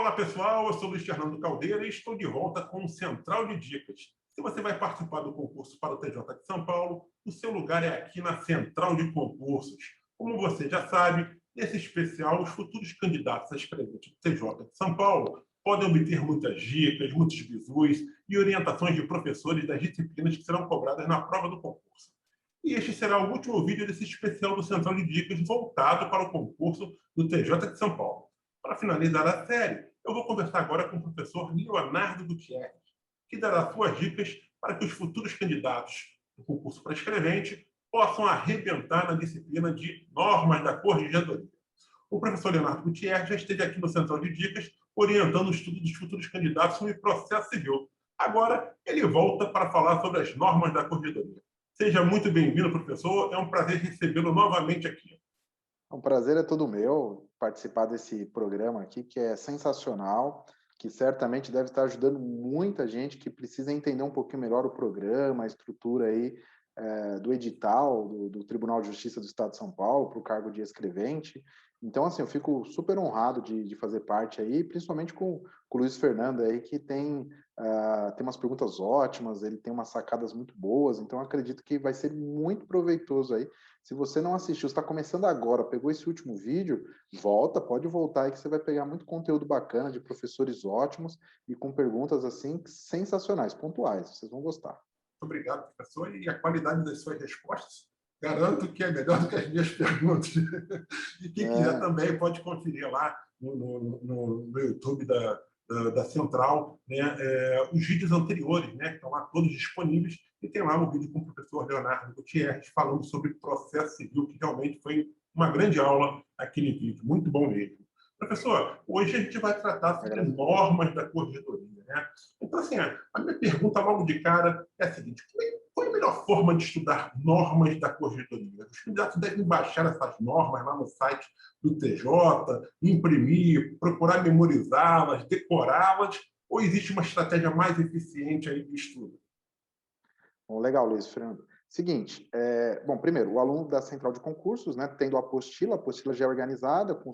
Olá, pessoal. Eu sou Luiz Fernando Caldeira e estou de volta com o Central de Dicas. Se você vai participar do concurso para o TJ de São Paulo, o seu lugar é aqui na Central de Concursos. Como você já sabe, nesse especial, os futuros candidatos a escrevente do TJ de São Paulo podem obter muitas dicas, muitos bizus e orientações de professores das disciplinas que serão cobradas na prova do concurso. E este será o último vídeo desse especial do Central de Dicas voltado para o concurso do TJ de São Paulo. Para finalizar a série, eu vou conversar agora com o professor Leonardo Gutierrez, que dará suas dicas para que os futuros candidatos do concurso para escrevente possam arrebentar na disciplina de normas da corregedoria. O professor Leonardo Gutierrez já esteve aqui no Central de Dicas orientando o estudo dos futuros candidatos sobre processo civil. Agora, ele volta para falar sobre as normas da corregedoria. Seja muito bem-vindo, professor. É um prazer recebê-lo novamente aqui. O prazer é todo meu participar desse programa aqui, que é sensacional, que certamente deve estar ajudando muita gente que precisa entender um pouquinho melhor o programa, a estrutura aí do edital do Tribunal de Justiça do Estado de São Paulo para o cargo de escrevente. Então, assim, eu fico super honrado de fazer parte aí, principalmente com o Luiz Fernando aí, que tem umas perguntas ótimas, ele tem umas sacadas muito boas, então acredito que vai ser muito proveitoso aí. Se você não assistiu, está começando agora, pegou esse último vídeo, pode voltar aí que você vai pegar muito conteúdo bacana de professores ótimos e com perguntas assim sensacionais, pontuais, vocês vão gostar. Muito obrigado, professor, e a qualidade das suas respostas garanto que é melhor do que as minhas perguntas. E quem quiser também pode conferir lá no YouTube da Central, né, os vídeos anteriores, né, que estão lá todos disponíveis, e tem lá um vídeo com o professor Leonardo Gutierrez falando sobre processo civil, que realmente foi uma grande aula aquele vídeo, muito bom mesmo. Professor, hoje a gente vai tratar sobre normas da corregedoria, né? Então, assim, a minha pergunta logo de cara é a seguinte: qual é a melhor forma de estudar normas da corregedoria? Os candidatos devem baixar essas normas lá no site do TJ, imprimir, procurar memorizá-las, decorá-las, ou existe uma estratégia mais eficiente aí de estudo? Bom, legal, Luiz Fernando. Seguinte, bom, primeiro, o aluno da central de concursos, né, tendo a apostila já é organizada, com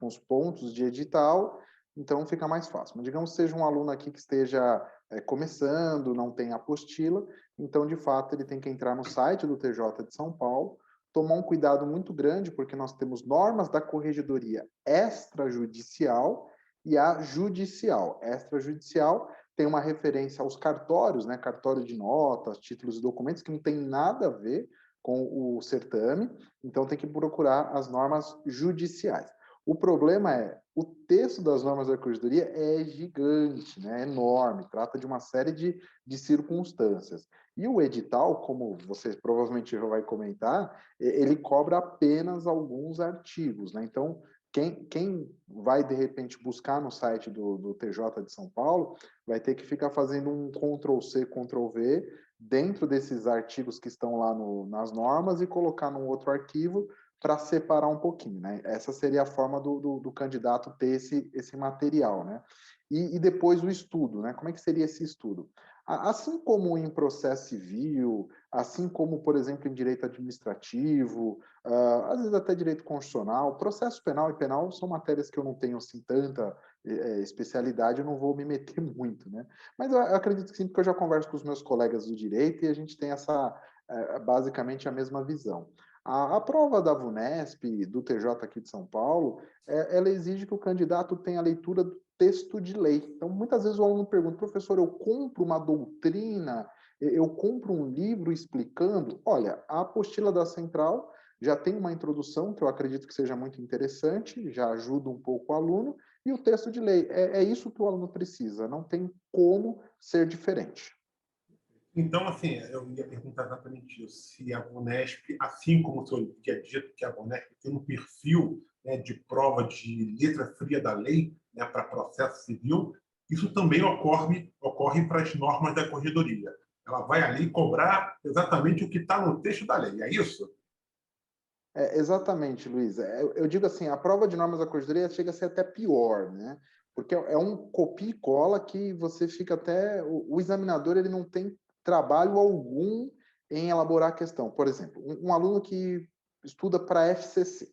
os pontos de edital, então fica mais fácil. Mas digamos que seja um aluno aqui que esteja começando, não tem apostila, então, de fato, ele tem que entrar no site do TJ de São Paulo, tomar um cuidado muito grande, porque nós temos normas da corregedoria extrajudicial e a judicial. Extrajudicial tem uma referência aos cartórios, né? Cartório de notas, títulos e documentos, que não tem nada a ver com o certame, então tem que procurar as normas judiciais. O problema é, o texto das normas da corregedoria é gigante, né? É enorme, trata de uma série de circunstâncias. E o edital, como você provavelmente já vai comentar, ele cobra apenas alguns artigos, né? Então, quem vai, de repente, buscar no site do TJ de São Paulo, vai ter que ficar fazendo um Ctrl+C, Ctrl+V dentro desses artigos que estão lá nas normas e colocar num outro arquivo para separar um pouquinho, né? Essa seria a forma do candidato ter esse material, né? E depois o estudo, né? Como é que seria esse estudo? Assim como em processo civil, assim como, por exemplo, em direito administrativo, às vezes até direito constitucional, processo penal e penal são matérias que eu não tenho assim tanta especialidade, eu não vou me meter muito, né? Mas eu acredito que sim, porque eu já converso com os meus colegas do direito e a gente tem basicamente a mesma visão. A prova da VUNESP, do TJ aqui de São Paulo, ela exige que o candidato tenha a leitura do texto de lei. Então, muitas vezes o aluno pergunta, professor, eu compro uma doutrina, eu compro um livro explicando? Olha, a apostila da Central já tem uma introdução que eu acredito que seja muito interessante, já ajuda um pouco o aluno, e o texto de lei. É isso que o aluno precisa, não tem como ser diferente. Então, assim, eu ia perguntar exatamente isso. Se a VUNESP, assim como o senhor tinha dito que a VUNESP tem um perfil, né, de prova de letra fria da lei, né, para processo civil, isso também ocorre para as normas da corredoria. Ela vai ali cobrar exatamente o que está no texto da lei, é isso? Exatamente, Luiz. Eu digo assim, a prova de normas da corregedoria chega a ser até pior, né? Porque é um copia e cola que você fica até... O examinador ele não tem trabalho algum em elaborar a questão. Por exemplo, um aluno que estuda para FCC.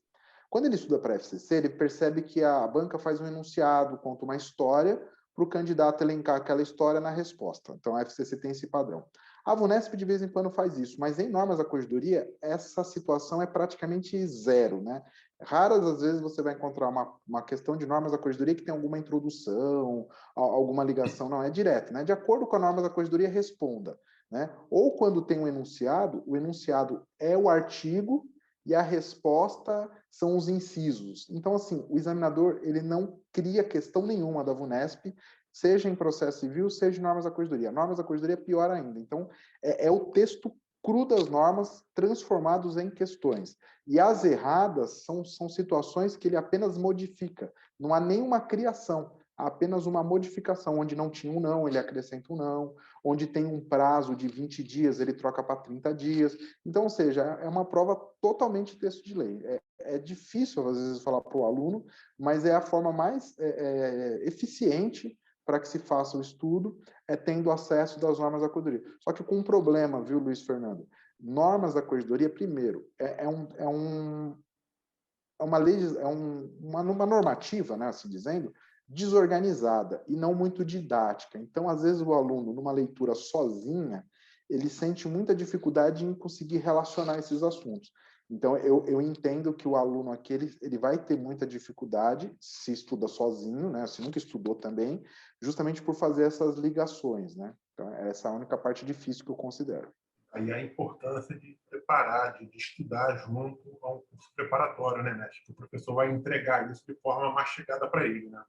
Quando ele estuda para a FCC, ele percebe que a banca faz um enunciado, conta uma história, para o candidato elencar aquela história na resposta. Então, a FCC tem esse padrão. A VUNESP, de vez em quando, faz isso, mas em normas da corregedoria, essa situação é praticamente zero, né? Raras as vezes você vai encontrar uma questão de normas da corregedoria que tem alguma introdução, alguma ligação, não, é direto, né? De acordo com a norma da corregedoria, responda, né? Ou quando tem um enunciado, o enunciado é o artigo e a resposta são os incisos. Então, assim, o examinador, ele não cria questão nenhuma da VUNESP, seja em processo civil, seja em normas da corregedoria. Normas da corregedoria é pior ainda. Então, é o texto cru das normas transformados em questões. E as erradas são situações que ele apenas modifica. Não há nenhuma criação, há apenas uma modificação. Onde não tinha um não, ele acrescenta um não. Onde tem um prazo de 20 dias, ele troca para 30 dias. Então, ou seja, é uma prova totalmente texto de lei. É difícil, às vezes, falar para o aluno, mas é a forma mais eficiente para que se faça o estudo, tendo acesso das normas da corregedoria. Só que com um problema, viu, Luiz Fernando? Normas da corregedoria, primeiro, uma normativa, né, assim dizendo, desorganizada e não muito didática. Então, às vezes, o aluno, numa leitura sozinha, ele sente muita dificuldade em conseguir relacionar esses assuntos. Então, eu entendo que o aluno aqui, ele vai ter muita dificuldade se estuda sozinho, né? Se nunca estudou também, justamente por fazer essas ligações, né? Então, essa é a única parte difícil que eu considero. Aí a importância de preparar, de estudar junto ao curso preparatório, né, Mestre? O professor vai entregar isso de forma mastigada para ele, né?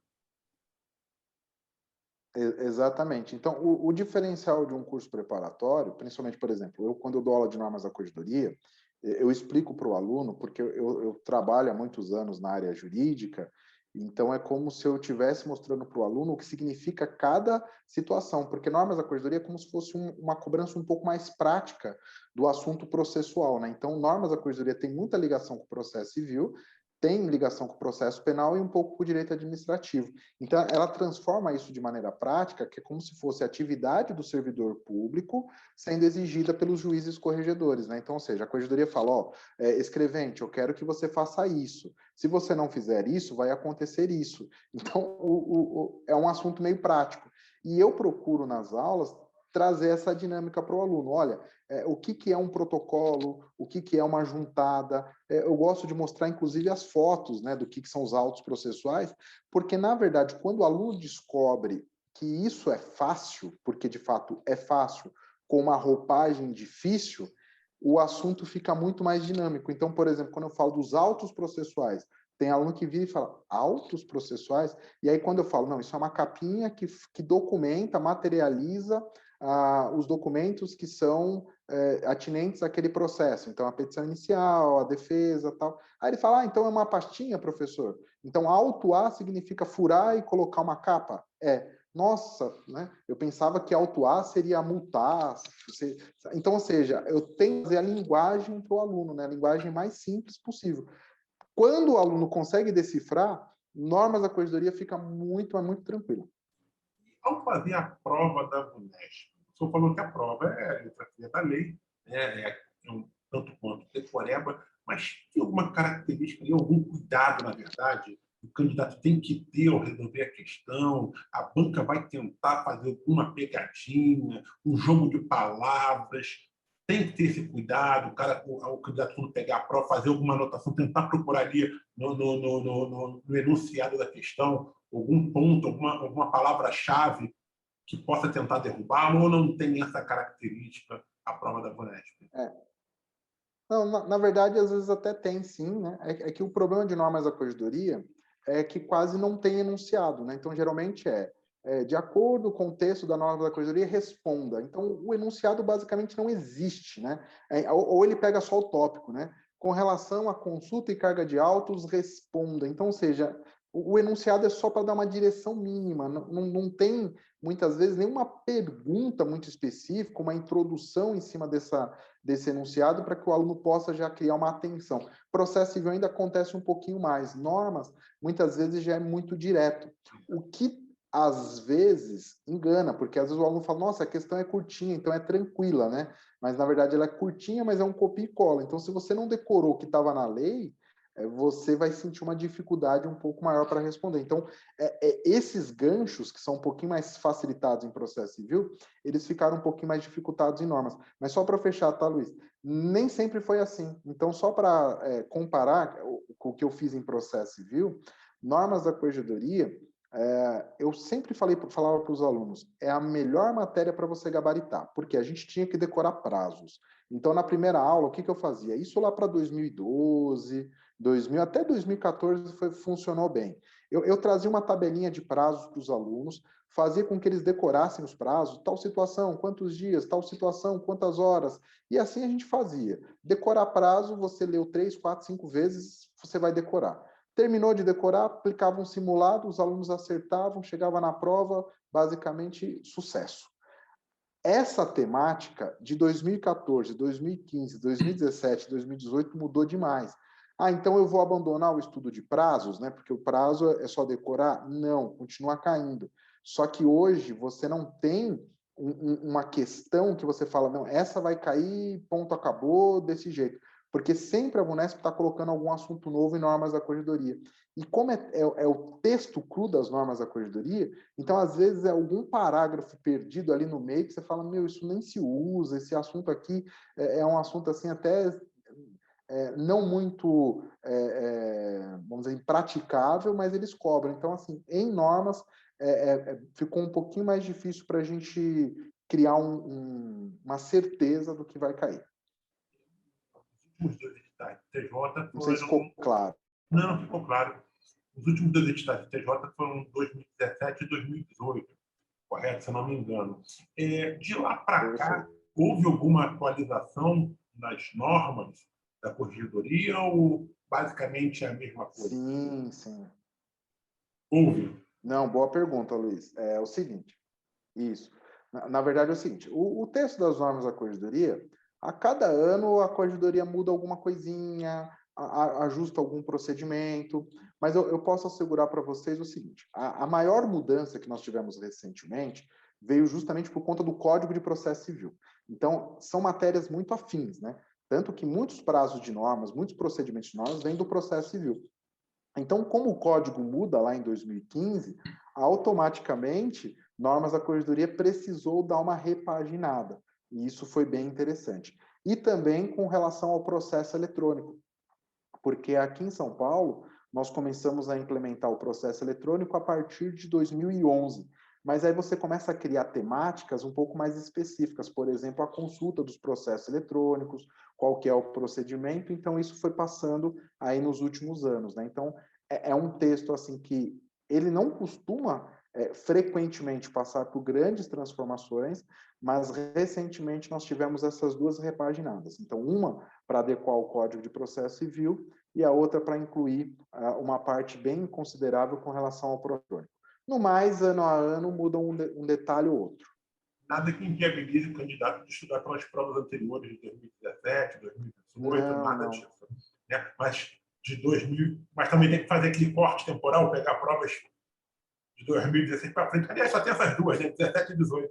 Exatamente. Então, o diferencial de um curso preparatório, principalmente, por exemplo, quando eu dou aula de normas da corregedoria, eu explico para o aluno, porque eu trabalho há muitos anos na área jurídica, então é como se eu estivesse mostrando para o aluno o que significa cada situação, porque normas da corregedoria é como se fosse uma cobrança um pouco mais prática do assunto processual, né? Então, normas da corregedoria tem muita ligação com o processo civil, tem ligação com o processo penal e um pouco com o direito administrativo. Então, ela transforma isso de maneira prática, que é como se fosse a atividade do servidor público sendo exigida pelos juízes corregedores, né? Então, ou seja, a corregedoria fala, ó, escrevente, eu quero que você faça isso. Se você não fizer isso, vai acontecer isso. Então, é um assunto meio prático. E eu procuro nas aulas trazer essa dinâmica para o aluno. Olha, o que é um protocolo, o que é uma juntada. Eu gosto de mostrar, inclusive, as fotos, né, do que são os autos processuais, porque, na verdade, quando o aluno descobre que isso é fácil, porque, de fato, é fácil, com uma roupagem difícil, o assunto fica muito mais dinâmico. Então, por exemplo, quando eu falo dos autos processuais, tem aluno que vira e fala, autos processuais? E aí, quando eu falo, não, isso é uma capinha que documenta, materializa os documentos que são atinentes àquele processo. Então, a petição inicial, a defesa, tal. Aí ele fala, então é uma pastinha, professor? Então, autuar significa furar e colocar uma capa? Nossa, né? Eu pensava que autuar seria multar. Então, ou seja, eu tenho que fazer a linguagem para o aluno, né? A linguagem mais simples possível. Quando o aluno consegue decifrar, normas da corregedoria fica muito, mas muito tranquilo. Ao fazer a prova da VUNESP, o senhor falou que a prova é letra fria da lei, né? Um tanto quanto decoreba, mas tem alguma característica, algum cuidado, na verdade, o candidato tem que ter ao resolver a questão, a banca vai tentar fazer alguma pegadinha, um jogo de palavras, tem que ter esse cuidado, o candidato, quando pegar a prova, fazer alguma anotação, tentar procurar ali no enunciado da questão algum ponto, alguma palavra-chave que possa tentar derrubá-lo, ou não tem essa característica a prova da VUNESP? Não, na verdade, às vezes até tem, sim, né? É que o problema de normas da corregedoria é que quase não tem enunciado, né? Então, geralmente de acordo com o texto da norma da corregedoria, responda. Então, o enunciado basicamente não existe, né? Ou ele pega só o tópico, né? Com relação à consulta e carga de autos, responda. Então, ou seja, o enunciado é só para dar uma direção mínima, não tem, muitas vezes, nenhuma pergunta muito específica, uma introdução em cima desse enunciado para que o aluno possa já criar uma atenção. Processo civil ainda acontece um pouquinho mais. Normas, muitas vezes, já é muito direto. O que, às vezes, engana, porque às vezes o aluno fala, nossa, a questão é curtinha, então é tranquila, né? Mas, na verdade, ela é curtinha, mas é um copia e cola. Então, se você não decorou o que estava na lei, você vai sentir uma dificuldade um pouco maior para responder. Então, esses ganchos, que são um pouquinho mais facilitados em processo civil, eles ficaram um pouquinho mais dificultados em normas. Mas só para fechar, tá, Luiz? Nem sempre foi assim. Então, só para comparar com o que eu fiz em processo civil, normas da corregedoria, eu sempre falava para os alunos, é a melhor matéria para você gabaritar, porque a gente tinha que decorar prazos. Então, na primeira aula, o que eu fazia? Isso lá para 2012, 2000, até 2014 funcionou bem. Eu trazia uma tabelinha de prazos para os alunos, fazia com que eles decorassem os prazos, tal situação, quantos dias, tal situação, quantas horas, e assim a gente fazia. Decorar prazo, você leu 3, 4, 5 vezes, você vai decorar. Terminou de decorar, aplicava um simulado, os alunos acertavam, chegava na prova, basicamente sucesso. Essa temática de 2014, 2015, 2017, 2018 mudou demais. Então eu vou abandonar o estudo de prazos, né? Porque o prazo é só decorar? Não, continua caindo. Só que hoje você não tem uma questão que você fala, não, essa vai cair, ponto, acabou, desse jeito. Porque sempre a VUNESP está colocando algum assunto novo em normas da corregedoria. E como é o texto cru das normas da corregedoria, então, às vezes, é algum parágrafo perdido ali no meio que você fala, meu, isso nem se usa, esse assunto aqui é um assunto, assim, até não muito, vamos dizer, impraticável, mas eles cobram. Então, assim, em normas, ficou um pouquinho mais difícil para a gente criar uma certeza do que vai cair. Os últimos 2 editais do TJ foram... Não sei se ficou claro. Não, ficou claro. Os últimos 2 editais do TJ foram 2017 e 2018, correto? Se eu não me engano. De lá para cá, houve alguma atualização nas normas da corregedoria ou basicamente é a mesma coisa? Sim, sim. Houve? Não, boa pergunta, Luiz. É o seguinte, isso. Na verdade é o seguinte, o texto das normas da corregedoria, a cada ano a corregedoria muda alguma coisinha, ajusta algum procedimento, mas eu posso assegurar para vocês o seguinte, a maior mudança que nós tivemos recentemente veio justamente por conta do Código de Processo Civil. Então, são matérias muito afins, né? Tanto que muitos prazos de normas, muitos procedimentos de normas vêm do processo civil. Então, como o código muda lá em 2015, automaticamente, normas da corregedoria precisou dar uma repaginada. E isso foi bem interessante. E também com relação ao processo eletrônico, porque aqui em São Paulo, nós começamos a implementar o processo eletrônico a partir de 2011. Mas aí você começa a criar temáticas um pouco mais específicas, por exemplo, a consulta dos processos eletrônicos, qual que é o procedimento, então isso foi passando aí nos últimos anos, né? Então, é um texto assim que ele não costuma frequentemente passar por grandes transformações, mas recentemente nós tivemos essas 2 repaginadas. Então, uma para adequar o Código de Processo Civil e a outra para incluir uma parte bem considerável com relação ao eletrônico. No mais, ano a ano, muda um detalhe ou outro. Nada que inviabilize o candidato de estudar pelas provas anteriores de 2017, 2018, nada disso. Né? Mas de 2000, mas também tem que fazer aquele corte temporal, pegar provas de 2016 para frente. Aliás, só tem essas 2, né? 17 e 18.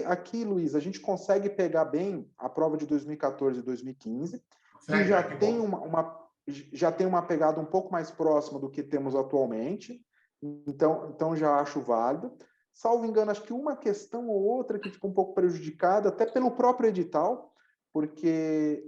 Aqui, Luiz, a gente consegue pegar bem a prova de 2014 e 2015, que já tem uma pegada um pouco mais próxima do que temos atualmente, então já acho válido. Salvo engano, acho que uma questão ou outra que fica um pouco prejudicada, até pelo próprio edital, porque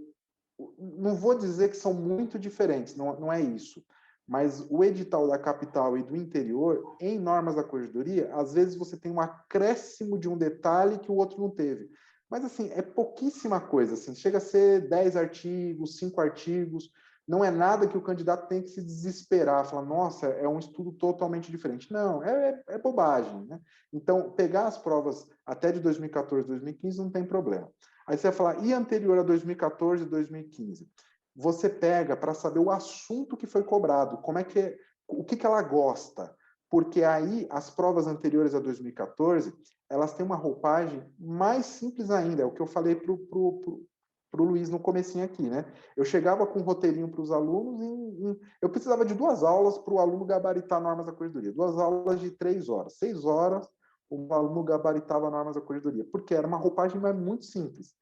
não vou dizer que são muito diferentes, não é isso. Mas o edital da capital e do interior, em normas da corregedoria, às vezes você tem um acréscimo de um detalhe que o outro não teve. Mas, assim, é pouquíssima coisa. Assim, chega a ser 10 artigos, 5 artigos. Não é nada que o candidato tem que se desesperar, falar, nossa, é um estudo totalmente diferente. Não, é bobagem, né? Então, pegar as provas até de 2014, 2015 não tem problema. Aí você vai falar, e anterior a 2014 e 2015? Você pega para saber o assunto que foi cobrado, o que ela gosta. Porque aí, as provas anteriores a 2014, elas têm uma roupagem mais simples ainda, é o que eu falei para o Luiz no comecinho aqui, né? Eu chegava com um roteirinho para os alunos eu precisava de 2 aulas para o aluno gabaritar normas da corregedoria. 2 aulas de 3 horas. 6 horas, o aluno gabaritava normas da corregedoria, porque era uma roupagem muito simples.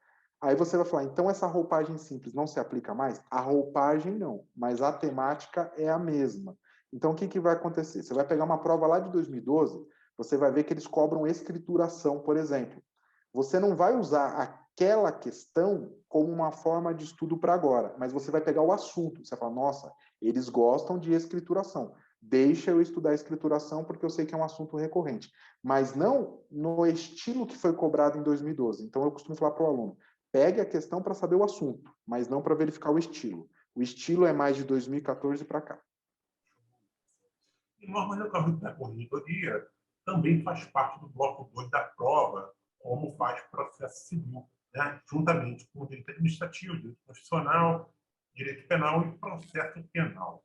Aí você vai falar, então essa roupagem simples não se aplica mais? A roupagem não, mas a temática é a mesma. Então, o que vai acontecer? Você vai pegar uma prova lá de 2012, você vai ver que eles cobram escrituração, por exemplo. Você não vai usar aquela questão como uma forma de estudo para agora, mas você vai pegar o assunto. Você vai falar, nossa, eles gostam de escrituração. Deixa eu estudar escrituração porque eu sei que é um assunto recorrente. Mas não no estilo que foi cobrado em 2012. Então, eu costumo falar para o aluno, pegue a questão para saber o assunto, mas não para verificar o estilo. O estilo é mais de 2014 para cá. E normas da corregedoria também faz parte do bloco 2 da prova, como faz o processo civil, né? Juntamente com o direito administrativo, direito constitucional, direito penal e processo penal.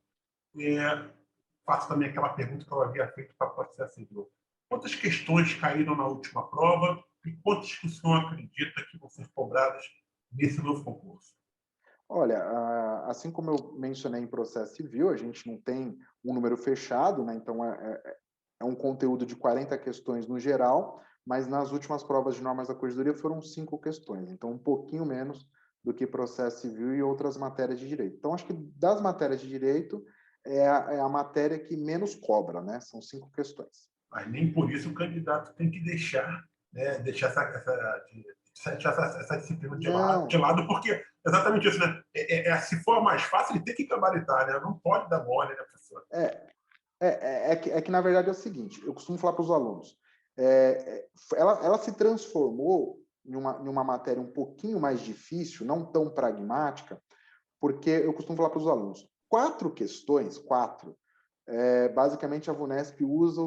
Faço também aquela pergunta que eu havia feito para o processo civil. Quantas questões caíram na última prova e quantas que o senhor acredita que vão ser cobradas nesse novo concurso? Olha, assim como eu mencionei em processo civil, a gente não tem um número fechado, né? Então é um conteúdo de 40 questões no geral, mas nas últimas provas de normas da corregedoria foram 5 questões, então um pouquinho menos do que processo civil e outras matérias de direito. Então, acho que das matérias de direito é a matéria que menos cobra, né? São 5 questões. Mas nem por isso o candidato tem que deixar, né? Deixar essa disciplina de lado, porque exatamente isso, né? Se for mais fácil, ele tem que gabaritar, né? Não pode dar mole, né, professor? Que, na verdade, é o seguinte, eu costumo falar para os alunos, ela se transformou em uma matéria um pouquinho mais difícil, não tão pragmática, porque eu costumo falar para os alunos, 4 questões, basicamente a VUNESP usa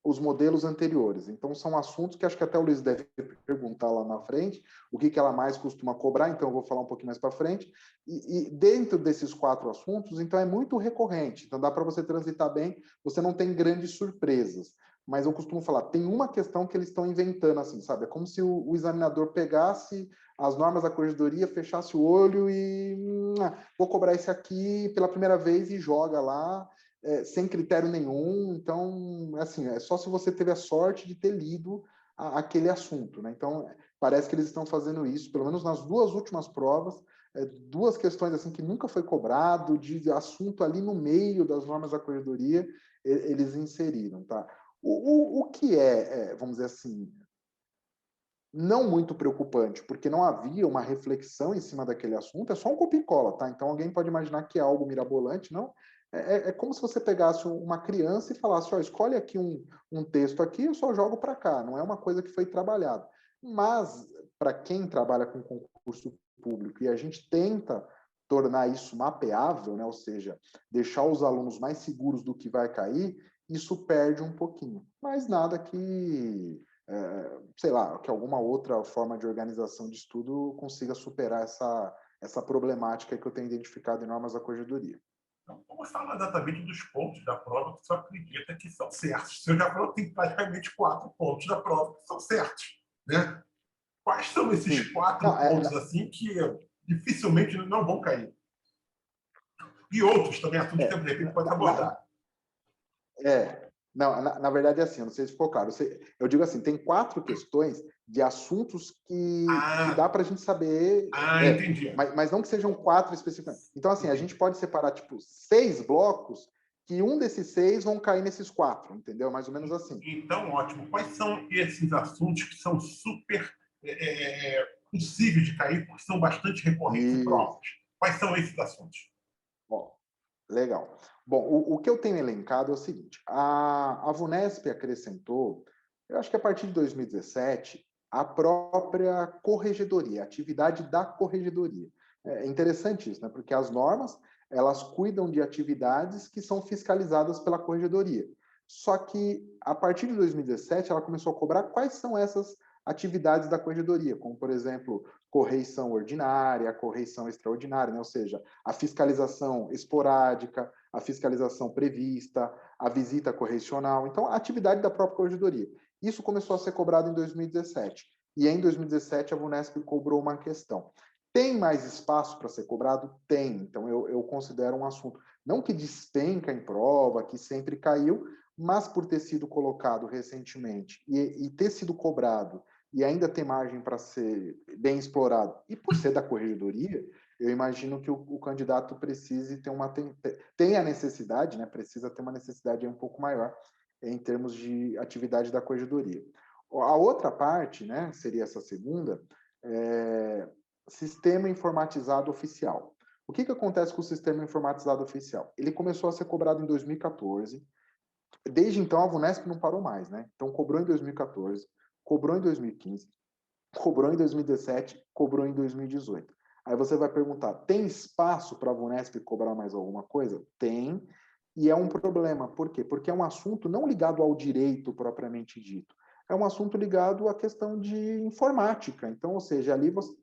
os modelos anteriores. Então, são assuntos que acho que até o Luiz deve perguntar lá na frente, o que ela mais costuma cobrar, então eu vou falar um pouquinho mais para frente. E dentro desses 4 assuntos, então é muito recorrente, então dá para você transitar bem, você não tem grandes surpresas. Mas eu costumo falar, tem uma questão que eles estão inventando, assim, sabe? É como se o examinador pegasse as normas da corregedoria, fechasse o olho e vou cobrar esse aqui pela primeira vez e joga lá, sem critério nenhum. Então, assim, é só se você teve a sorte de ter lido aquele assunto, né? Então, parece que eles estão fazendo isso, pelo menos nas 2 últimas provas, 2 questões assim que nunca foi cobrado, de assunto ali no meio das normas da corregedoria, eles inseriram, tá? O que vamos dizer assim, não muito preocupante, porque não havia uma reflexão em cima daquele assunto, é só um copia e cola, tá? Então alguém pode imaginar que é algo mirabolante, não? É como se você pegasse uma criança e falasse, ó, escolhe aqui um texto aqui, eu só jogo para cá, não é uma coisa que foi trabalhada. Mas, para quem trabalha com concurso público, e a gente tenta tornar isso mapeável, né? Ou seja, deixar os alunos mais seguros do que vai cair, isso perde um pouquinho. Mas nada que sei lá, que alguma outra forma de organização de estudo consiga superar essa problemática que eu tenho identificado em normas da corregedoria. Então, vamos falar exatamente dos pontos da prova que você acredita que são certos. Você já falou que tem praticamente 4 pontos da prova que são certos, né? Quais são esses Sim. 4 Não, pontos assim que dificilmente não vão cair? E outros também, assuntos que de repente pode abordar. Não, na verdade é assim, eu não sei se ficou claro. Eu digo assim, tem 4 questões de assuntos que dá para a gente saber. Entendi. Mas não que sejam 4 especificamente. Então, assim, a gente pode separar, tipo, 6 blocos, que um desses 6 vão cair nesses 4, entendeu? Mais ou menos assim. Então, ótimo. Quais são esses assuntos que são super possíveis de cair, porque são bastante recorrentes em provas? Quais são esses assuntos? Bom, legal. Bom, o que eu tenho elencado é o seguinte: a VUNESP acrescentou, eu acho que a partir de 2017, a própria corregedoria, a atividade da corregedoria. É interessante isso, né? Porque as normas, elas cuidam de atividades que são fiscalizadas pela corregedoria. Só que, a partir de 2017, ela começou a cobrar quais são essas atividades da corregedoria, como, por exemplo, correição ordinária, correição extraordinária, né? Ou seja, a fiscalização esporádica, a fiscalização prevista, a visita correcional. Então, a atividade da própria corregedoria. Isso começou a ser cobrado em 2017. E em 2017, a VUNESP cobrou uma questão. Tem mais espaço para ser cobrado? Tem. Então, eu considero um assunto, não que despenca em prova, que sempre caiu, mas por ter sido colocado recentemente e ter sido cobrado e ainda tem margem para ser bem explorado, e por ser da corregedoria, eu imagino que o candidato precise ter tem a necessidade, né, precisa ter uma necessidade um pouco maior em termos de atividade da corregedoria. A outra parte, né, seria essa segunda, sistema informatizado oficial. O que acontece com o sistema informatizado oficial? Ele começou a ser cobrado em 2014. Desde então, a VUNESP não parou mais, né? Então, cobrou em 2014, cobrou em 2015, cobrou em 2017, cobrou em 2018. Aí você vai perguntar, tem espaço para a VUNESP cobrar mais alguma coisa? Tem, e é um problema. Por quê? Porque é um assunto não ligado ao direito propriamente dito. É um assunto ligado à questão de informática. Então, ou seja, ali você,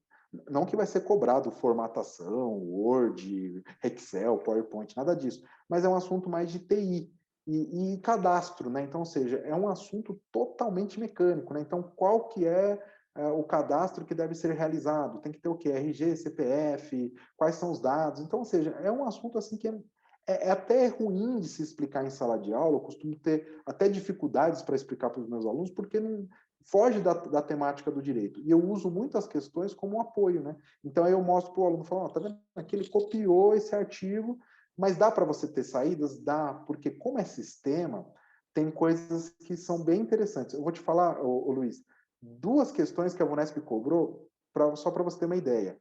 não que vai ser cobrado formatação, Word, Excel, PowerPoint, nada disso, mas é um assunto mais de TI e cadastro, né? Então, ou seja, é um assunto totalmente mecânico, né? Então, qual que é o cadastro que deve ser realizado? Tem que ter o quê? RG, CPF, quais são os dados? Então, ou seja, é um assunto assim que é até ruim de se explicar em sala de aula. Eu costumo ter até dificuldades para explicar para os meus alunos, porque não foge da temática do direito. E eu uso muitas questões como um apoio, né? Então, aí eu mostro para o aluno, falo, tá vendo? Aqui ele copiou esse artigo, mas dá para você ter saídas? Dá, porque como é sistema, tem coisas que são bem interessantes. Eu vou te falar, Luiz, duas questões que a VUNESP cobrou, só para você ter uma ideia.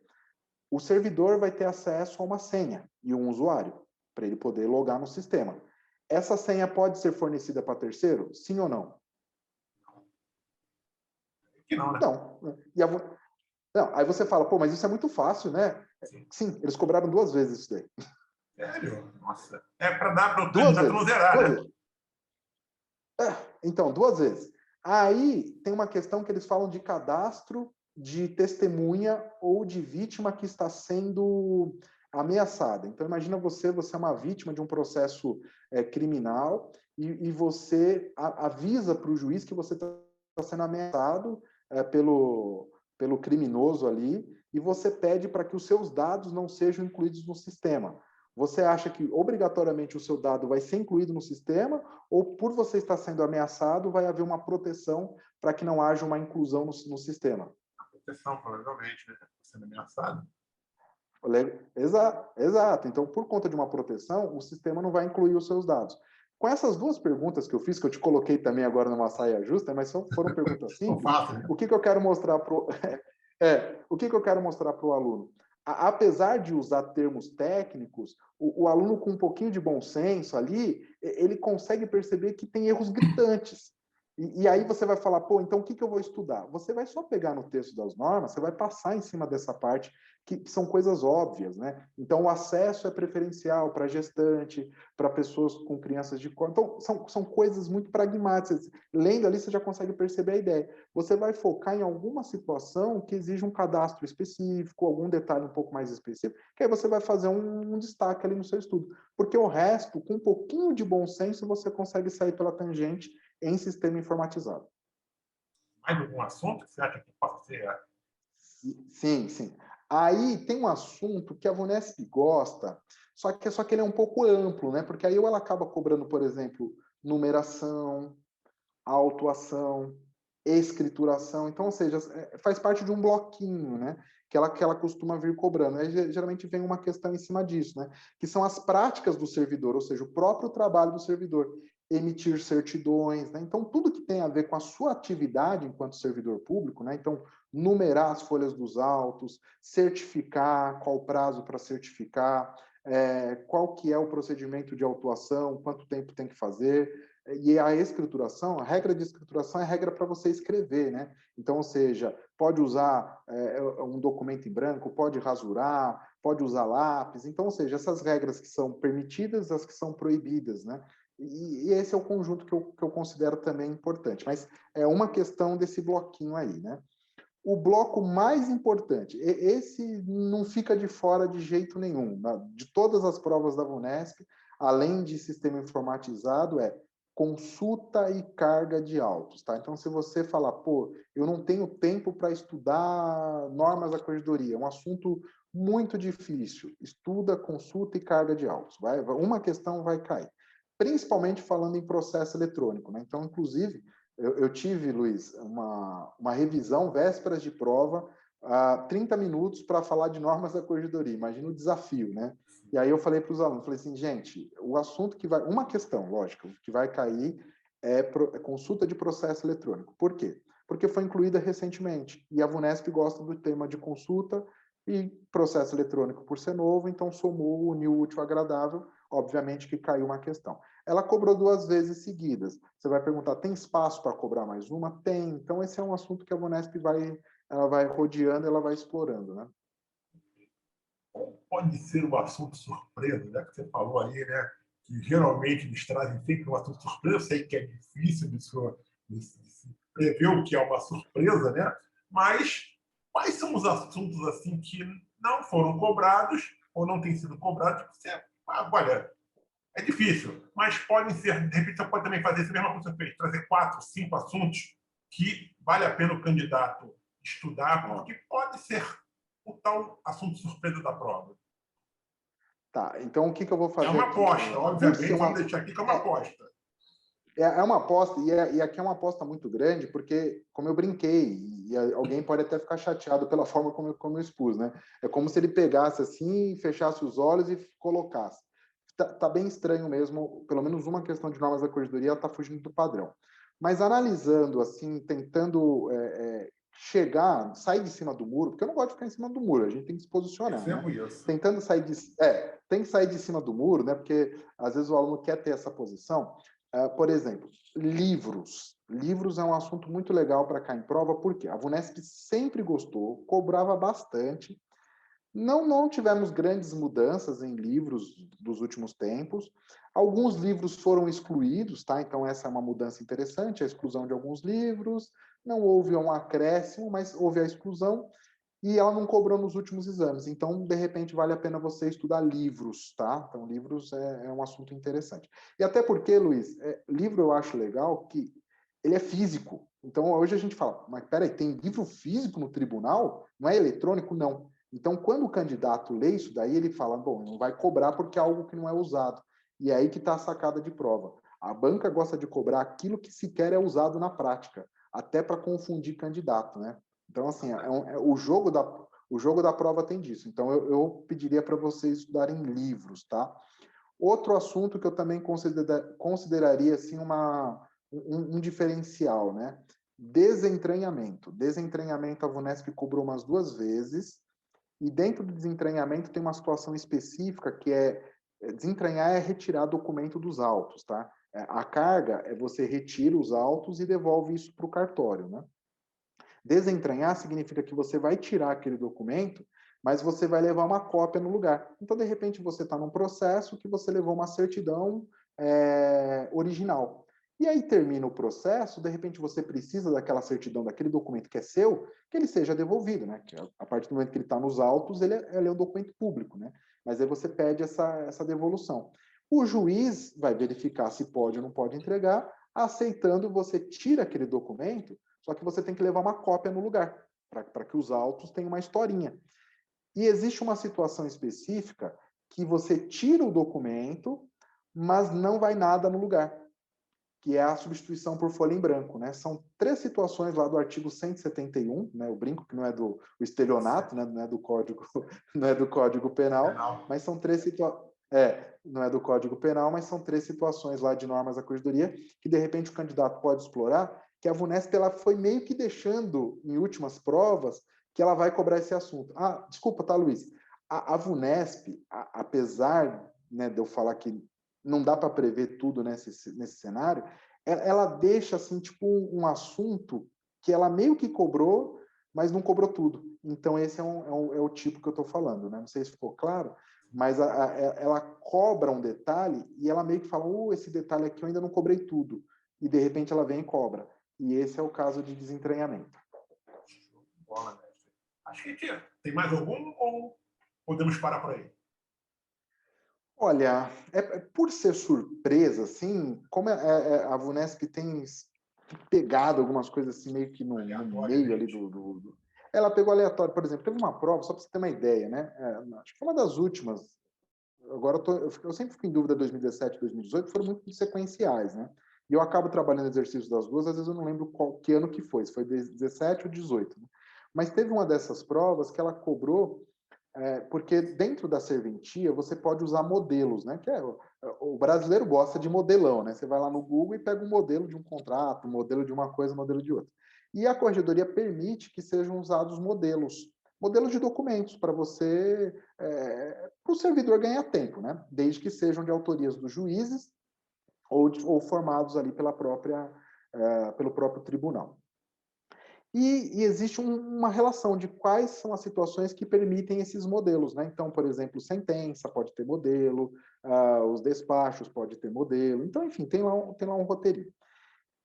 O servidor vai ter acesso a uma senha e um usuário, para ele poder logar no sistema. Essa senha pode ser fornecida para terceiro? Sim ou não? Que não, né? Não. Não. Aí você fala, pô, mas isso é muito fácil, né? Sim, eles cobraram 2 vezes isso daí. Sério? Nossa. É para dar para o 2 candidato vezes. não zerar, 2 né? vezes. Então, 2 vezes. Aí tem uma questão que eles falam de cadastro de testemunha ou de vítima que está sendo ameaçada. Então, imagina você é uma vítima de um processo criminal e você avisa para o juiz que você está sendo ameaçado pelo criminoso ali e você pede para que os seus dados não sejam incluídos no sistema. Você acha que obrigatoriamente o seu dado vai ser incluído no sistema ou por você estar sendo ameaçado vai haver uma proteção para que não haja uma inclusão no sistema? A proteção, provavelmente, né? Sendo ameaçado. Exato. Então, por conta de uma proteção, o sistema não vai incluir os seus dados. Com essas duas perguntas que eu fiz, que eu te coloquei também agora numa saia justa, mas foram perguntas simples, Fácil, né? o que eu quero mostrar para o que eu quero mostrar para o aluno? Apesar de usar termos técnicos, o aluno com um pouquinho de bom senso ali, ele consegue perceber que tem erros gritantes. E aí você vai falar, pô, então o que eu vou estudar? Você vai só pegar no texto das normas, você vai passar em cima dessa parte, que são coisas óbvias, né? Então, o acesso é preferencial para gestante, para pessoas com crianças de cor. Então, são coisas muito pragmáticas. Lendo ali, você já consegue perceber a ideia. Você vai focar em alguma situação que exige um cadastro específico, algum detalhe um pouco mais específico, que aí você vai fazer um destaque ali no seu estudo. Porque o resto, com um pouquinho de bom senso, você consegue sair pela tangente em sistema informatizado. Mais algum assunto que você acha que possa ser? Sim. Aí tem um assunto que a VUNESP gosta, só que ele é um pouco amplo, né? Porque aí ela acaba cobrando, por exemplo, numeração, autuação, escrituração. Então, ou seja, faz parte de um bloquinho, né? Que ela costuma vir cobrando. Aí geralmente vem uma questão em cima disso, né? Que são as práticas do servidor, ou seja, o próprio trabalho do servidor. Emitir certidões, né? Então, tudo que tem a ver com a sua atividade enquanto servidor público, né? Então, numerar as folhas dos autos, certificar, qual o prazo para certificar, qual que é o procedimento de autuação, quanto tempo tem que fazer, e a escrituração, a regra de escrituração é a regra para você escrever, né? Então, ou seja, pode usar um documento em branco, pode rasurar, pode usar lápis. Então, ou seja, essas regras que são permitidas, as que são proibidas, né? E esse é o conjunto que eu considero também importante. Mas é uma questão desse bloquinho aí, né? O bloco mais importante, esse não fica de fora de jeito nenhum, de todas as provas da VUNESP, além de sistema informatizado, é consulta e carga de autos, tá? Então, se você falar, pô, eu não tenho tempo para estudar normas da corregedoria, é um assunto muito difícil, estuda, consulta e carga de autos, uma questão vai cair, principalmente falando em processo eletrônico, né? Então, inclusive, Eu tive, Luiz, uma revisão vésperas de prova, 30 minutos para falar de normas da corregedoria. Imagina o desafio, né? E aí eu falei para os alunos, falei assim, gente, o assunto que vai... Uma questão, lógico, que vai cair é consulta de processo eletrônico. Por quê? Porque foi incluída recentemente. E a VUNESP gosta do tema de consulta e processo eletrônico por ser novo, então somou, uniu o útil ao agradável, obviamente que caiu uma questão. Ela cobrou 2 vezes seguidas. Você vai perguntar, tem espaço para cobrar mais uma? Tem. Então, esse é um assunto que a VUNESP ela vai rodeando, ela vai explorando, né? Pode ser um assunto surpresa, né? Que você falou aí, né? Que geralmente eles trazem sempre um assunto surpresa. Eu sei que é difícil de se prever o que é uma surpresa, né? Mas quais são os assuntos assim que não foram cobrados ou não têm sido cobrados? Você, olha, é difícil, mas podem ser, de repente, você pode também fazer essa mesma coisa que você fez, trazer 4, 5 assuntos que vale a pena o candidato estudar, porque pode ser o tal assunto surpresa da prova. Tá, então o que eu vou fazer É uma aqui? aposta, obviamente, vamos deixar aqui que é uma aposta. É uma aposta, e aqui é uma aposta muito grande, porque, como eu brinquei, e alguém pode até ficar chateado pela forma como eu expus, né? É como se ele pegasse assim, fechasse os olhos e colocasse. Tá bem estranho mesmo, pelo menos uma questão de normas da corregedoria está fugindo do padrão. Mas analisando, assim, tentando chegar, sair de cima do muro, porque eu não gosto de ficar em cima do muro, a gente tem que se posicionar, né? Isso. Tentando sair tem que sair de cima do muro, né? Porque às vezes o aluno quer ter essa posição. Por exemplo, livros. Livros é um assunto muito legal para cair em prova, porque a VUNESP sempre gostou, cobrava bastante. Não tivemos grandes mudanças em livros dos últimos tempos. Alguns livros foram excluídos, tá? Então essa é uma mudança interessante, a exclusão de alguns livros. Não houve um acréscimo, mas houve a exclusão e ela não cobrou nos últimos exames. Então, de repente, vale a pena você estudar livros, tá? Então, livros é um assunto interessante. E até porque, Luiz, livro eu acho legal que ele é físico. Então, hoje a gente fala, mas peraí, tem livro físico no tribunal? Não é eletrônico? Não. Então, quando o candidato lê isso daí, ele fala, bom, não vai cobrar porque é algo que não é usado. E é aí que está a sacada de prova. A banca gosta de cobrar aquilo que sequer é usado na prática, até para confundir candidato, né? Então, assim, o jogo da prova tem disso. Então, eu pediria para vocês estudarem livros, tá? Outro assunto que eu também consideraria, assim, um diferencial, né? Desentranhamento. Desentranhamento, a VUNESP cobrou umas 2 vezes, e dentro do desentranhamento tem uma situação específica que desentranhar é retirar documento dos autos, tá? A carga é você retira os autos e devolve isso para o cartório, né? Desentranhar significa que você vai tirar aquele documento, mas você vai levar uma cópia no lugar. Então, de repente, você está num processo que você levou uma certidão original. E aí termina o processo, de repente você precisa daquela certidão, daquele documento que é seu, que ele seja devolvido, né? Que a partir do momento que ele está nos autos, ele é um documento público, né? Mas aí você pede essa devolução. O juiz vai verificar se pode ou não pode entregar, aceitando, você tira aquele documento, só que você tem que levar uma cópia no lugar, para que os autos tenham uma historinha. E existe uma situação específica que você tira o documento, mas não vai nada no lugar, que é a substituição por folha em branco, né? São 3 situações lá do artigo 171, né? Eu brinco que não é do estelionato, né? Não é do Código, não é do Código Penal, mas são 3 situações. Não é do Código Penal, mas são 3 situações lá de normas da corregedoria que de repente o candidato pode explorar, que a VUNESP ela foi meio que deixando em últimas provas que ela vai cobrar esse assunto. Desculpa, tá, Luiz? A VUNESP, apesar, né, de eu falar que não dá para prever tudo nesse cenário, ela deixa assim tipo um assunto que ela meio que cobrou, mas não cobrou tudo. Então esse é o tipo que eu estou falando, né? Não sei se ficou claro, mas ela cobra um detalhe e ela meio que fala, esse detalhe aqui eu ainda não cobrei tudo. E de repente ela vem e cobra. E esse é o caso de desentranhamento. Bola, acho que tem mais algum ou podemos parar por aí? Olha, por ser surpresa, assim, como a VUNESP tem pegado algumas coisas assim meio que no meio ali do... Ela pegou aleatório, por exemplo, teve uma prova, só para você ter uma ideia, né? Acho que foi uma das últimas. Agora eu sempre fico em dúvida 2017 e 2018, foram muito sequenciais, né? E eu acabo trabalhando exercícios das duas, às vezes eu não lembro que ano que foi, se foi 17 ou 18. Né? Mas teve uma dessas provas que ela cobrou, porque dentro da serventia você pode usar modelos, né? O brasileiro gosta de modelão, né? Você vai lá no Google e pega um modelo de um contrato, um modelo de uma coisa, um modelo de outra. E a corregedoria permite que sejam usados modelos de documentos para você, para o servidor ganhar tempo, né? Desde que sejam de autorias dos juízes ou formados ali pelo próprio tribunal. E existe uma relação de quais são as situações que permitem esses modelos, né? Então, por exemplo, sentença pode ter modelo, os despachos pode ter modelo. Então, enfim, tem lá um roteirinho.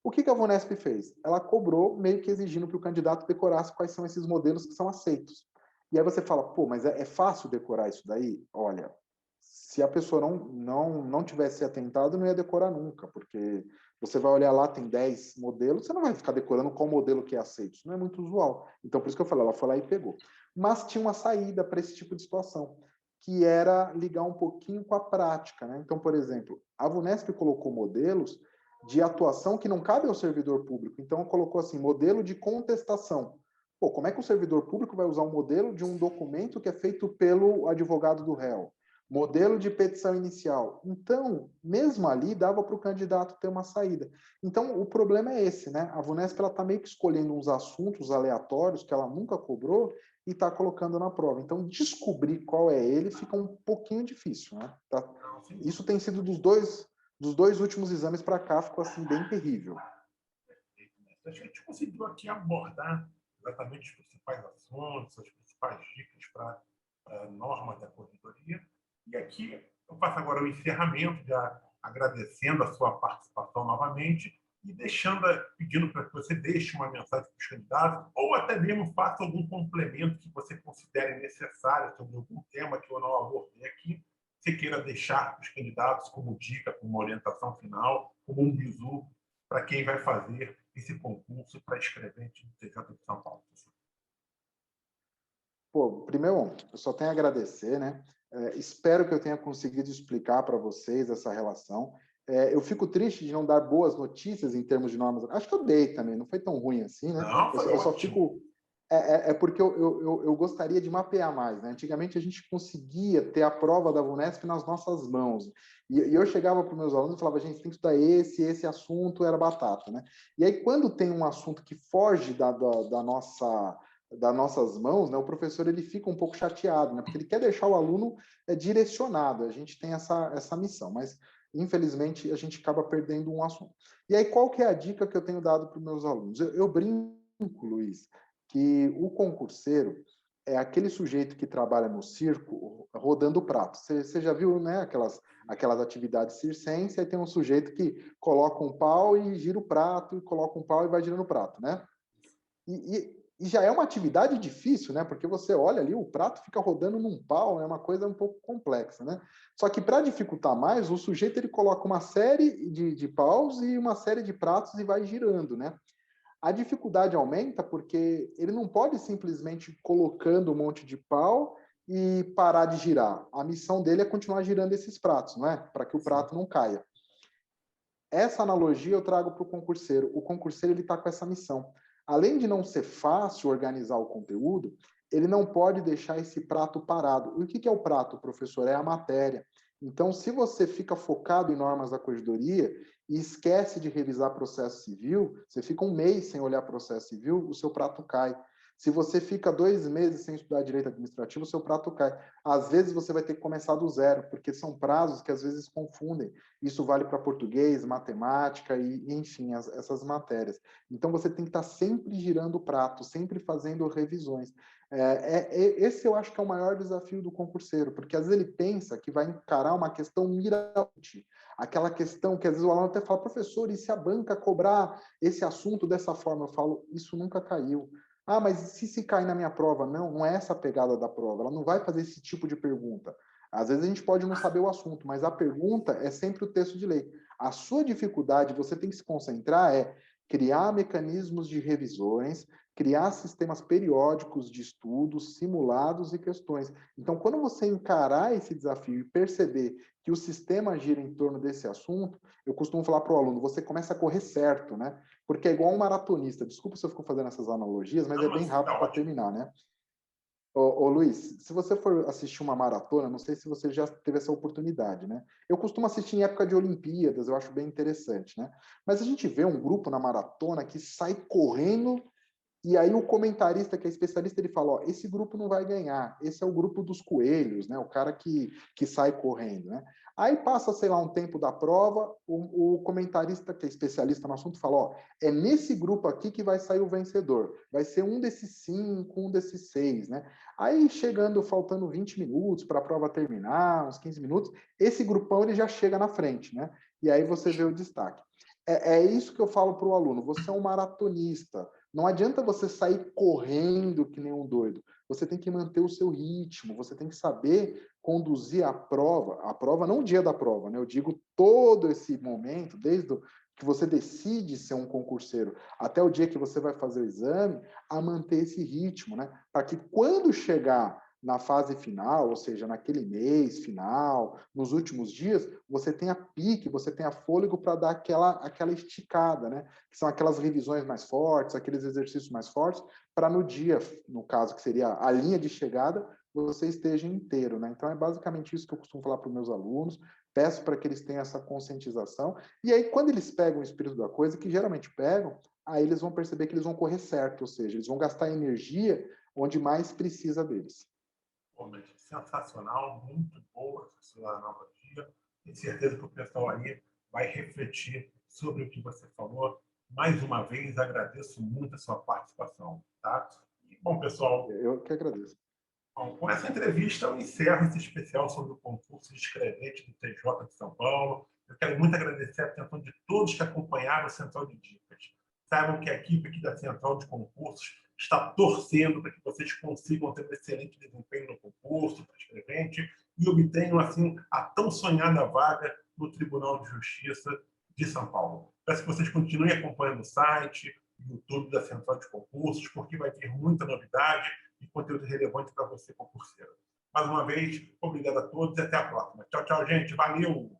O que a Vunesp fez? Ela cobrou meio que exigindo que o candidato decorasse quais são esses modelos que são aceitos. E aí você fala, pô, mas é fácil decorar isso daí? Olha, se a pessoa não tivesse atentado, não ia decorar nunca, porque você vai olhar lá, tem 10 modelos, você não vai ficar decorando qual modelo que é aceito. Isso não é muito usual. Então, por isso que eu falei, ela foi lá e pegou. Mas tinha uma saída para esse tipo de situação, que era ligar um pouquinho com a prática, né? Então, por exemplo, a Vunesp colocou modelos de atuação que não cabe ao servidor público. Então, colocou assim, modelo de contestação. Pô, como é que o servidor público vai usar um modelo de um documento que é feito pelo advogado do réu? Modelo de petição inicial. Então, mesmo ali, dava para o candidato ter uma saída. Então, o problema é esse, né? A Vunesp está meio que escolhendo uns assuntos aleatórios que ela nunca cobrou e está colocando na prova. Então, descobrir qual é ele fica um pouquinho difícil, né? Isso tem sido dos dois últimos exames para cá, ficou assim bem terrível. Acho que a gente conseguiu aqui abordar exatamente os principais assuntos, as principais dicas para normas da corredoria. E aqui eu faço agora o encerramento, já agradecendo a sua participação novamente e pedindo para que você deixe uma mensagem para os candidatos ou até mesmo faça algum complemento que você considere necessário sobre algum tema que eu não abordei aqui, você queira deixar para os candidatos como dica, como orientação final, como um bizu para quem vai fazer esse concurso para escrevente do TJ de São Paulo. Pô, primeiro, eu só tenho a agradecer, né? Espero que eu tenha conseguido explicar para vocês essa relação. Eu fico triste de não dar boas notícias em termos de normas. Acho que eu dei também, não foi tão ruim assim, né? Não, foi eu só ótimo. fico. Porque eu gostaria de mapear mais, né? Antigamente a gente conseguia ter a prova da Vunesp nas nossas mãos. E eu chegava para os meus alunos e falava, gente, tem que estudar esse assunto era batata, né? E aí, quando tem um assunto que foge das nossas mãos, né, o professor ele fica um pouco chateado, né, porque ele quer deixar o aluno direcionado. A gente tem essa missão, mas infelizmente a gente acaba perdendo um assunto. E aí, qual que é a dica que eu tenho dado para os meus alunos? Eu brinco, Luiz, que o concurseiro é aquele sujeito que trabalha no circo rodando o prato. Você já viu, né, aquelas atividades circenses, aí tem um sujeito que coloca um pau e gira o prato, e coloca um pau e vai girando o prato, né? E já é uma atividade difícil, né? Porque você olha ali, o prato fica rodando num pau, é uma coisa um pouco complexa, né? Só que para dificultar mais, o sujeito ele coloca uma série de paus e uma série de pratos e vai girando, né? A dificuldade aumenta porque ele não pode simplesmente ir colocando um monte de pau e parar de girar. A missão dele é continuar girando esses pratos, não é? Para que o prato não caia. Essa analogia eu trago para o concurseiro. O concurseiro ele está com essa missão. Além de não ser fácil organizar o conteúdo, ele não pode deixar esse prato parado. E o que é o prato, professor? É a matéria. Então, se você fica focado em normas da corredoria e esquece de revisar processo civil, você fica um mês sem olhar processo civil, o seu prato cai. Se você fica 2 meses sem estudar direito administrativo, o seu prato cai. Às vezes você vai ter que começar do zero, porque são prazos que às vezes confundem. Isso vale para português, matemática e enfim, essas matérias. Então você tem que estar sempre girando o prato, sempre fazendo revisões. Esse eu acho que é o maior desafio do concurseiro, porque às vezes ele pensa que vai encarar uma questão mirabolante, aquela questão que às vezes o aluno até fala, professor, e se a banca cobrar esse assunto dessa forma? Eu falo, isso nunca caiu. Ah, mas se cair na minha prova? Não é essa a pegada da prova. Ela não vai fazer esse tipo de pergunta. Às vezes a gente pode não saber o assunto, mas a pergunta é sempre o texto de lei. A sua dificuldade, você tem que se concentrar, é criar mecanismos de revisões criar sistemas periódicos de estudos, simulados e questões. Então, quando você encarar esse desafio e perceber que o sistema gira em torno desse assunto, eu costumo falar para o aluno, você começa a correr certo, né? Porque é igual um maratonista. Desculpa se eu fico fazendo essas analogias, mas é Não, bem mas tá rápido para ótimo. terminar, né? Ô, Luiz, se você for assistir uma maratona, não sei se você já teve essa oportunidade, né? Eu costumo assistir em época de Olimpíadas, eu acho bem interessante, né? Mas a gente vê um grupo na maratona que sai correndo e aí o comentarista, que é especialista, ele fala, ó, esse grupo não vai ganhar, esse é o grupo dos coelhos, né? O cara que sai correndo, né? Aí passa, sei lá, um tempo da prova, o comentarista, que é especialista no assunto, fala, ó, é nesse grupo aqui que vai sair o vencedor. Vai ser um desses 5, um desses 6, né? Aí chegando, faltando 20 minutos para a prova terminar, uns 15 minutos, esse grupão ele já chega na frente, né? E aí você vê o destaque. É isso que eu falo para o aluno, você é um maratonista, não adianta você sair correndo que nem um doido. Você tem que manter o seu ritmo, você tem que saber conduzir a prova não o dia da prova, né? Eu digo todo esse momento, desde que você decide ser um concurseiro até o dia que você vai fazer o exame, a manter esse ritmo, né? Para que quando chegar na fase final, ou seja, naquele mês final, nos últimos dias, você tenha pique, você tenha fôlego para dar aquela esticada, né? Que são aquelas revisões mais fortes, aqueles exercícios mais fortes, para no dia, no caso, que seria a linha de chegada, você esteja inteiro, né? Então, é basicamente isso que eu costumo falar para os meus alunos, peço para que eles tenham essa conscientização, e aí, quando eles pegam o espírito da coisa, que geralmente pegam, aí eles vão perceber que eles vão correr certo, ou seja, eles vão gastar energia onde mais precisa deles. Mas sensacional, muito boa essa sua analogia. Tenho certeza que o pessoal aí vai refletir sobre o que você falou. Mais uma vez, agradeço muito a sua participação. Tá? E, bom, pessoal, Eu que agradeço. bom, com essa entrevista eu encerro esse especial sobre o concurso de escrevente do TJ de São Paulo. Eu quero muito agradecer a atenção de todos que acompanharam o Central de Dicas. Saibam que a equipe aqui da Central de Concursos está torcendo para que vocês consigam ter um excelente desempenho no concurso para escrevente e obtenham, assim, a tão sonhada vaga no Tribunal de Justiça de São Paulo. Peço que vocês continuem acompanhando o site, o YouTube da Central de Concursos, porque vai ter muita novidade e conteúdo relevante para você, concurseiro. Mais uma vez, obrigado a todos e até a próxima. Tchau, tchau, gente. Valeu!